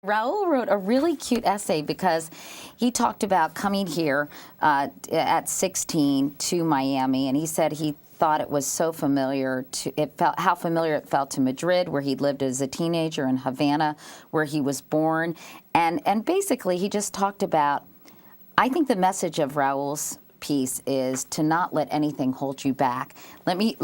Raul wrote a really cute essay because he talked about coming here at 16 to Miami, and he said he thought it was so familiar how familiar it felt to Madrid, where he lived as a teenager, and Havana, where he was born, and basically he just talked about. I think the message of Raul's piece is to not let anything hold you back. Let me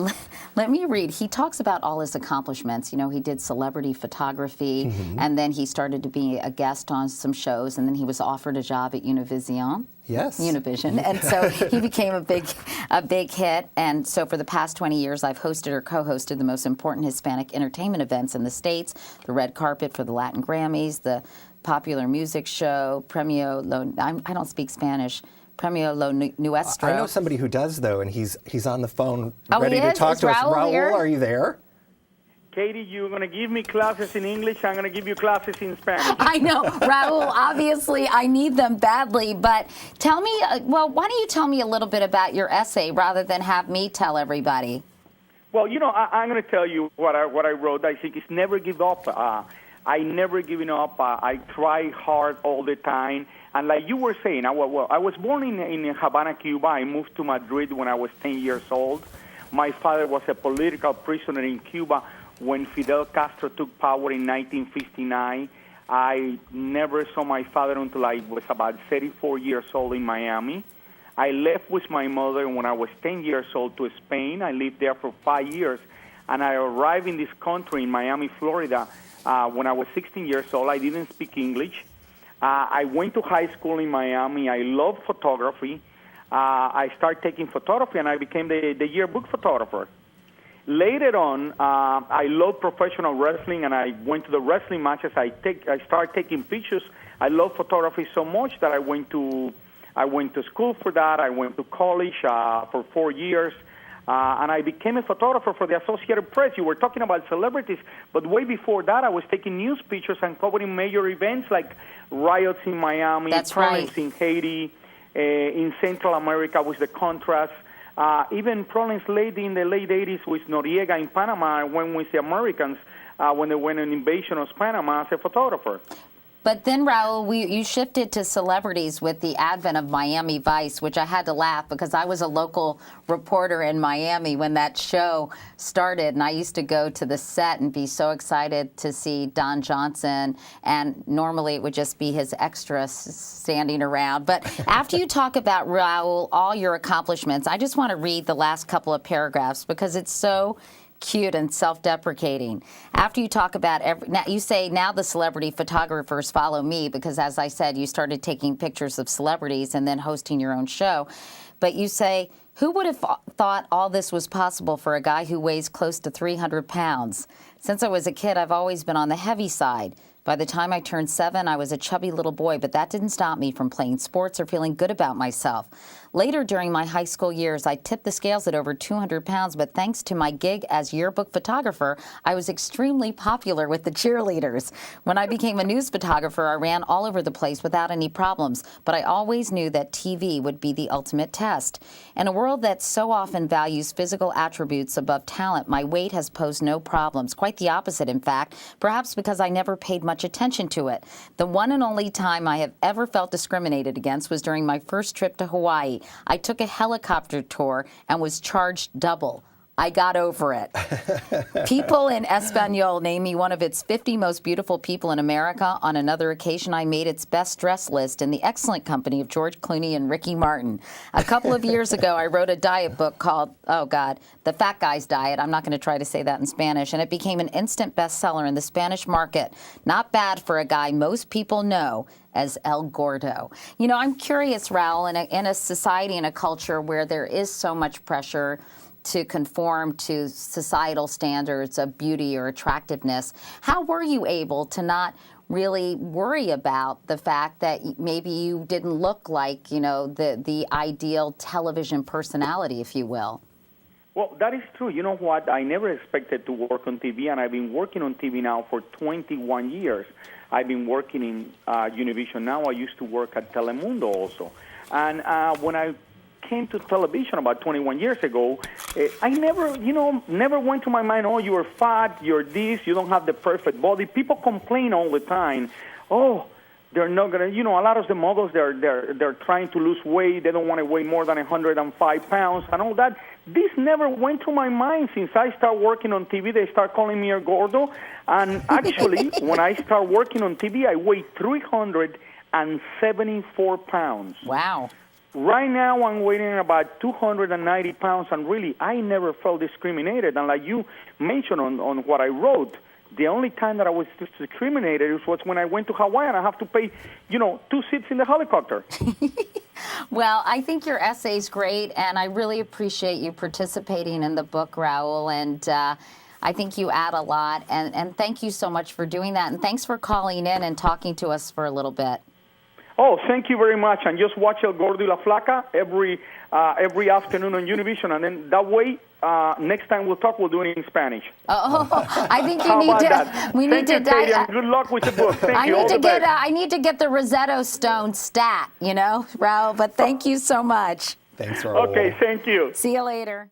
read. He talks about all his accomplishments. You know, he did celebrity photography, and then he started to be a guest on some shows, and then he was offered a job at Univision. Yes. Univision. And so he became a big hit. And so for the past 20 years, I've hosted or co-hosted the most important Hispanic entertainment events in the States, the red carpet for the Latin Grammys, the popular music show, Premio Lo, I don't speak Spanish, Premio Lo Nuestro. I know somebody who does, though, and he's on the phone he ready to is? talk Is to us. Raul Raul, here? are you there? Katie, you're going to give me classes in English. I'm going to give you classes in Spanish. I know, Raul, obviously I need them badly, but tell me, well, why don't you tell me a little bit about your essay rather than have me tell everybody? Well, you know, I'm going to tell you what I wrote. I think it's never give up. I never given up. I try hard all the time. And like you were saying, I was born in Havana, Cuba. I moved to Madrid when I was 10 years old. My father was a political prisoner in Cuba when Fidel Castro took power in 1959. I never saw my father until I was about 34 years old in Miami. I left with my mother when I was 10 years old to Spain. I lived there for 5 years. And I arrived in this country in Miami, Florida, when I was 16 years old. I didn't speak English. I went to high school in Miami. I loved photography. I started taking photography, and I became the yearbook photographer. Later on, I loved professional wrestling, and I went to the wrestling matches. I started taking pictures. I love photography so much that I went to school for that. I went to college for 4 years. And I became a photographer for the Associated Press. You were talking about celebrities, but way before that, I was taking news pictures and covering major events like riots in Miami, problems in Haiti, in Central America with the Contras, even problems in the late 80s with Noriega in Panama. I went with the Americans when they went an invasion of Panama as a photographer. But then, Raul, you shifted to celebrities with the advent of Miami Vice, which I had to laugh because I was a local reporter in Miami when that show started, and I used to go to the set and be so excited to see Don Johnson, and normally it would just be his extras standing around. But after you talk about, Raul, all your accomplishments, I just want to read the last couple of paragraphs because it's so cute and self-deprecating. After you talk about you say now the celebrity photographers follow me because, as I said, you started taking pictures of celebrities and then hosting your own show. But you say, who would have thought all this was possible for a guy who weighs close to 300 pounds? Since I was a kid, I've always been on the heavy side. By the time I turned 7, I was a chubby little boy, but that didn't stop me from playing sports or feeling good about myself. Later, during my high school years, I tipped the scales at over 200 pounds, but thanks to my gig as yearbook photographer, I was extremely popular with the cheerleaders. When I became a news photographer, I ran all over the place without any problems, but I always knew that TV would be the ultimate test. In a world that so often values physical attributes above talent, my weight has posed no problems. Quite the opposite, in fact, perhaps because I never paid much attention to it. The one and only time I have ever felt discriminated against was during my first trip to Hawaii. I took a helicopter tour and was charged double. I got over it. People in Espanol named me one of its 50 most beautiful people in America. On another occasion, I made its best dressed list in the excellent company of George Clooney and Ricky Martin. A couple of years ago, I wrote a diet book called, The Fat Guy's Diet. I'm not going to try to say that in Spanish. And it became an instant bestseller in the Spanish market. Not bad for a guy most people know as El Gordo. You know, I'm curious, Raul, in a society and a culture where there is so much pressure to conform to societal standards of beauty or attractiveness, how were you able to not really worry about the fact that maybe you didn't look like, you know, the ideal television personality, if you will? Well, that is true. You know what? I never expected to work on TV, and I've been working on TV now for 21 years. I've been working in Univision now. I used to work at Telemundo also. And when I came to television about 21 years ago, I never went to my mind, oh, you're fat, you're this, you don't have the perfect body. People complain all the time oh, they're not gonna, a lot of the models, they're trying to lose weight. They don't want to weigh more than 105 pounds and all that. This never went to my mind since I started working on TV. They start calling me a gordo. And actually, when I start working on TV, I weighed 374 pounds. Wow. Right now, I'm weighing about 290 pounds, and really, I never felt discriminated. And like you mentioned on what I wrote, the only time that I was discriminated was when I went to Hawaii and I have to pay, 2 seats in the helicopter. Well, I think your essay's great, and I really appreciate you participating in the book, Raul, and I think you add a lot, and thank you so much for doing that, and thanks for calling in and talking to us for a little bit. Oh, thank you very much, and just watch El Gordo y la Flaca every afternoon on Univision, and then that way, next time we'll talk, we'll do it in Spanish. Oh, I think How you need about to. that? We need Thank to. you, Katie, and good luck with the book. Thank you. All the best. I need to get the Rosetta Stone stat, Raul. But thank you so much. Thanks, Raul. Okay, thank you. See you later.